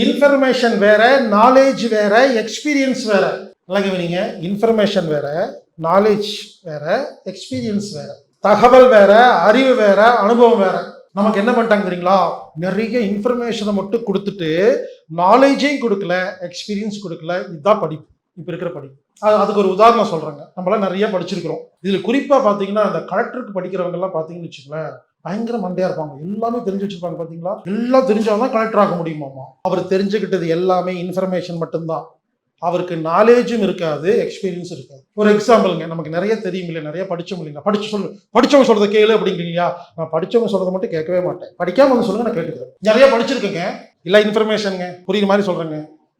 Information வேற, knowledge வேற, experience வேற. நல்லா கவனிங்க. இன்ஃபர்மேஷன் வேற, நாலேஜ் வேற, எக்ஸ்பீரியன்ஸ் வேற. தகவல் வேற, அறிவு வேற, அனுபவம் வேற. நமக்கு என்ன பண்ணிட்டாங்க தெரியுங்களா? நிறைய இன்ஃபர்மேஷனை மட்டும் கொடுத்துட்டு நாலேஜையும் கொடுக்கல, எக்ஸ்பீரியன்ஸ் கொடுக்கல. இதுதான் படிப்பு, இப்போ இருக்கிற படிப்பு. அதுக்கு ஒரு உதாரணம் சொல்றேங்க. நம்மளாம் நிறைய படிச்சிருக்கிறோம். இதுல குறிப்பா பாத்தீங்கன்னா அந்த கலெக்டருக்கு படிக்கிறவங்க எல்லாம் பாத்தீங்கன்னு வச்சுக்கோங்களேன், பயங்கர மண்டையா இருப்பாங்க. எல்லாமே தெரிஞ்சு வச்சிருப்பாங்க. பாத்தீங்களா? எல்லாம் தெரிஞ்சாதான் கலெக்டர் ஆக முடியுமாமா. அவர் தெரிஞ்சுக்கிட்டது எல்லாமே இன்ஃபர்மேஷன் மட்டும்தான். அவருக்கு நாலேஜும் இருக்காது, எக்ஸ்பீரியன்ஸ் இருக்காது. ஒரு எக்ஸாம்பிளுங்க, நமக்கு நிறைய தெரியும் இல்லை, நிறைய படிச்சோம் இல்லைங்க. படிச்சவங்க சொல்றதை கேளு அப்படிங்கிறீங்களா? நான் படிச்சவங்க சொல்றதை மட்டும் கேட்கவே மாட்டேன். படிக்காம வந்து சொல்லுங்க, நான் கேட்டுக்கிறேன். நிறைய படிச்சிருக்கேங்க, இல்ல இன்ஃபர்மேஷனுங்க. புரியுற மாதிரி சொல்றேங்க.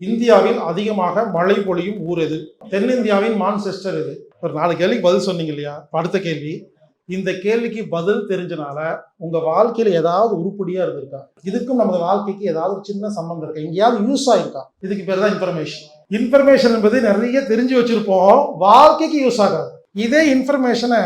இந்தியாவில் அதிகமாக மழை பொழியும் ஊர் எது? தென்னிந்தியாவின் மான்செஸ்டர் எது? ஒரு 4 கேள்விக்கு பதில் சொன்னீங்க இல்லையா? அடுத்த கேள்வி, இந்த கேள்விக்கு பதில் தெரிஞ்சனால உங்க வாழ்க்கையில ஏதாவது உருப்படியா இருந்திருக்கா? இதுக்கும் நமது வாழ்க்கைக்கு ஏதாவது சின்ன சம்பந்தம் இருக்கா? எங்கேயாவது யூஸ் ஆயிருக்கா? இதுக்கு பேர் தான் இன்ஃபர்மேஷன். இன்ஃபர்மேஷன் என்பது நிறைய தெரிஞ்சு வச்சிருப்போம், வாழ்க்கைக்கு யூஸ் ஆகாது. இதே இன்ஃபர்மேஷனை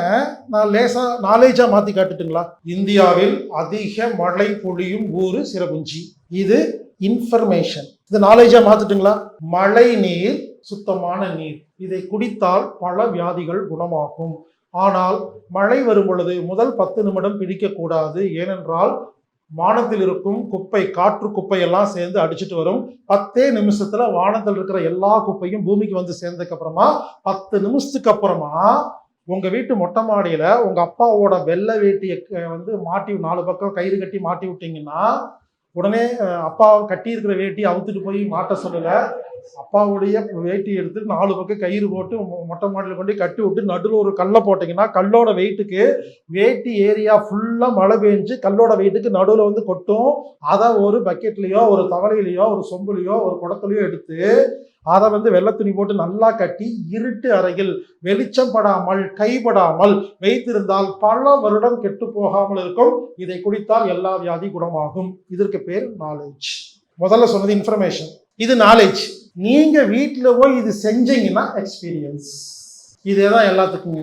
நான் லேசா நாலேஜா மாத்தி காட்டுட்டுங்களா? இந்தியாவில் அதிக மழை பொழியும் ஊரு சிரபுஞ்சி. இது இன்ஃபர்மேஷன். இது நாலேஜா மாத்துட்டுங்களா? மழை நீர் சுத்தமான நீர், இதை குடித்தால் பல வியாதிகள் குணமாகும். ஆனால் மழை வரும் பொழுது முதல் 10 நிமிடம் பிடிக்க கூடாது. ஏனென்றால் வானத்தில் இருக்கும் குப்பை, காற்று குப்பை எல்லாம் சேர்ந்து அடிச்சுட்டு வரும். 10 நிமிஷத்துல வானத்தில் இருக்கிற எல்லா குப்பையும் பூமிக்கு வந்து சேர்ந்ததுக்கு அப்புறமா 10 நிமிஷத்துக்கு அப்புறமா உங்க வீட்டு மொட்டை மாடியில உங்க அப்பாவோட வெள்ளை வேட்டியை வந்து மாட்டி 4 பக்கம் கயிறு கட்டி மாட்டி விட்டீங்கன்னா, உடனே அப்பா கட்டி இருக்கிற வேட்டி அவுத்துட்டு போய் மாட்ட சொல்லல, அப்பாவுடைய வேட்டி எடுத்து 4 பக்கம் கயிறு போட்டு மொட்டை மாடியில் கொண்டு கட்டி விட்டு நடுவில் ஒரு கல்லை போட்டிங்கன்னா, கல்லோட வெயிட்டுக்கு வேட்டி ஏரியா ஃபுல்லாக மழை பெஞ்சு கல்லோட வெயிட்டுக்கு நடுவில் வந்து கொட்டும். அதை ஒரு பக்கெட்லேயோ ஒரு தவளையிலையோ ஒரு சொம்புலையோ ஒரு குடத்துலையோ எடுத்து அதை வந்து வெள்ளை துணி போட்டு நல்லா கட்டி இருட்டு அறையில் வெளிச்சம் படாமல் கைப்படாமல் வைத்திருந்தால் பல வருடம் கெட்டு போகாமல் இருக்கும். இதை குடித்தால் எல்லா வியாதி குணமாகும். இதற்கு பேர் நாலேஜ். முதல்ல சொன்னது இன்ஃபர்மேஷன், இது நாலேஜ். நீங்க வீட்டில் போய் இது செஞ்சீங்கன்னா எக்ஸ்பீரியன்ஸ். இதே தான் எல்லாத்துக்குங்க.